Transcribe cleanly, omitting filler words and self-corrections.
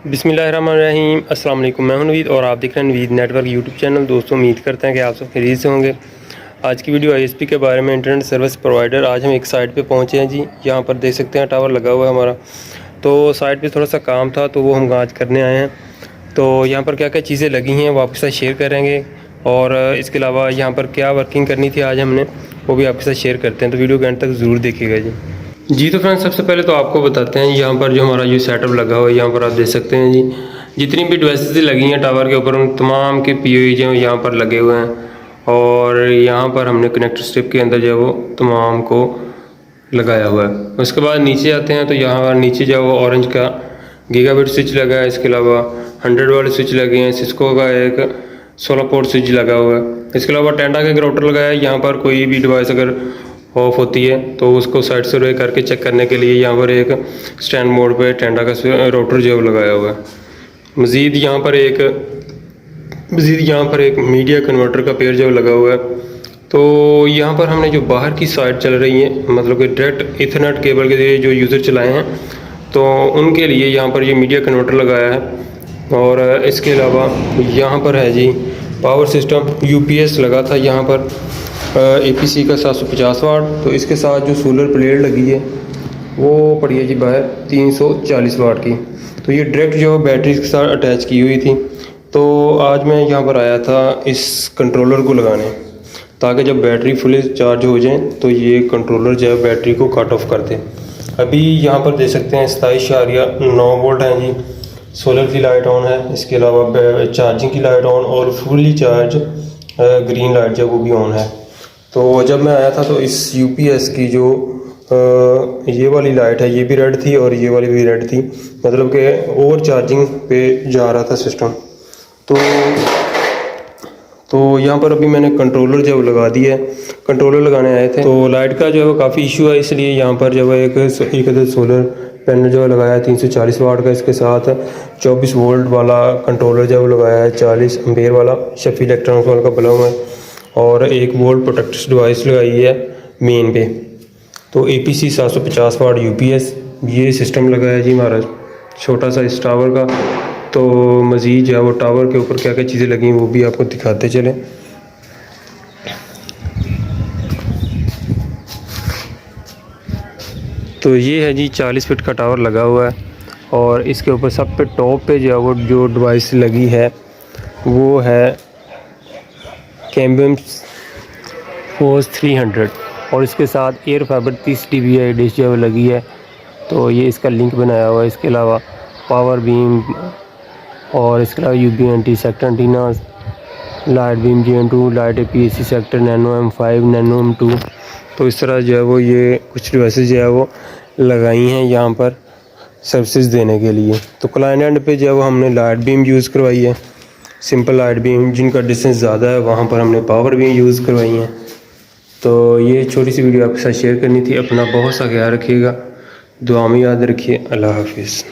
बिस्मिल्लाहिर्रहमानिर्रहीम अस्सलाम वालेकुम। मैं हूं नवीद और आप देख रहे हैं नवीद नेटवर्क यूट्यूब चैनल। दोस्तों उम्मीद करते हैं कि आप सब खैरियत से होंगे। आज की वीडियो आईएसपी के बारे में, इंटरनेट सर्विस प्रोवाइडर। आज हम एक साइट पे पहुंचे हैं जी। यहाँ पर देख सकते हैं टावर लगा हुआ है हमारा। तो साइट पे थोड़ा सा काम था तो वो हम आज करने आए हैं। तो यहाँ पर क्या क्या चीज़ें लगी हैं वो आपके साथ शेयर करेंगे, और इसके अलावा यहाँ पर क्या वर्किंग करनी थी आज हमने, वो भी आपके साथ शेयर करते हैं। तो वीडियो के एंड तक ज़रूर देखिएगा जी। तो फ्रेंड्स, सबसे पहले तो आपको बताते हैं यहाँ पर जो हमारा जो सेटअप लगा हुआ है, यहाँ पर आप देख सकते हैं जी। जितनी भी डिवाइसेस लगी हैं टावर के ऊपर, उन तमाम के पीओई जो यहाँ पर लगे हुए हैं, और यहाँ पर हमने कनेक्टर स्ट्रिप के अंदर जो है वो तमाम को लगाया हुआ है। उसके बाद नीचे आते हैं तो यहाँ नीचे जो है वो ऑरेंज का गीगाबिट स्विच लगा है। इसके अलावा 100 वाले स्विच लगे हैं। सिस्को का एक 16 पोर्ट स्विच लगा हुआ है। इसके अलावा टेंडा का एक राउटर लगाया है। यहाँ पर कोई भी डिवाइस अगर ऑफ होती है तो उसको साइड से करके चेक करने के लिए यहाँ पर एक स्टैंड मोड पे टेंडा का राउटर जो लगाया हुआ है। मज़ीद यहाँ पर एक मीडिया कन्वर्टर का पेयर जो लगा हुआ है। तो यहाँ पर हमने जो बाहर की साइड चल रही है, मतलब कि डायरेक्ट इथरनेट केबल के लिए जो यूज़र चलाए हैं, तो उनके लिए यहाँ पर ये मीडिया कन्वर्टर लगाया है। और इसके अलावा यहाँ पर है जी पावर सिस्टम यूपीएस लगा था यहाँ पर एपीसी का 750 वाट। तो इसके साथ जो सोलर प्लेट लगी है वो पड़ी है जी बाहर 340 वाट की। तो ये डायरेक्ट जो बैटरी के साथ अटैच की हुई थी। तो आज मैं यहाँ पर आया था इस कंट्रोलर को लगाने, ताकि जब बैटरी फुली चार्ज हो जाए तो ये कंट्रोलर जो है बैटरी को कट ऑफ कर दे। अभी यहाँ पर देख सकते हैं 27.9 वोल्ट हैं जी। सोलर की लाइट ऑन है। इसके अलावा चार्जिंग की लाइट ऑन, और फुली चार्ज ग्रीन लाइट जो वो भी ऑन है। तो जब मैं आया था तो इस यूपीएस की जो ये वाली लाइट है ये भी रेड थी और ये वाली भी रेड थी, मतलब कि ओवर चार्जिंग पे जा रहा था सिस्टम। तो यहाँ पर अभी मैंने कंट्रोलर जो लगा दिया है। कंट्रोलर लगाने आए थे तो लाइट का जो है वो काफ़ी इशू है, इसलिए यहाँ पर जो है एक सोलर पैनल जो है लगाया है 340 वाट का। इसके साथ 24 वोल्ट वाला कंट्रोलर जो है लगाया है, 40 एम्पेयर वाला शफी इलेक्ट्रॉनिक्स वाला का बना हुआ है, और 1 वोल्ट प्रोटेक्टर डिवाइस लगाई है मेन पे। तो एपीसी 750 वाट यूपीएस ये सिस्टम लगा है जी हमारा छोटा सा इस टावर का। तो मज़ीद जो है वो टावर के ऊपर क्या क्या चीज़ें लगी हैं वो भी आपको दिखाते चलें। तो ये है जी 40 फीट का टावर लगा हुआ है, और इसके ऊपर सब पे टॉप पे जो है वो जो डिवाइस लगी है वो है कैम्बियम फोर्स 300, और इसके साथ एयर फाइबर 30 dBi डिश जो लगी है। तो ये इसका लिंक बनाया हुआ है। इसके अलावा पावर बीम, और इसके अलावा UBNT sector antenna, light beam GN2, light APAC sector, nano M5, nano M2। तो इस तरह जो है वो ये कुछ डिवाइसेस जो है वो लगाई हैं यहाँ पर सर्विसेज देने के लिए। तो क्लाइंट एंड पे जो है वो हमने लाइट बीम यूज़ करवाई है, सिंपल लाइट बीम। जिनका डिस्टेंस ज़्यादा है वहाँ पर हमने पावर बीम यूज़ करवाई हैं। तो ये छोटी सी वीडियो आपके साथ शेयर करनी थी। अपना बहुत सा ख्याल रखिएगा, दुआ में याद रखिए। अल्लाह हाफिज़।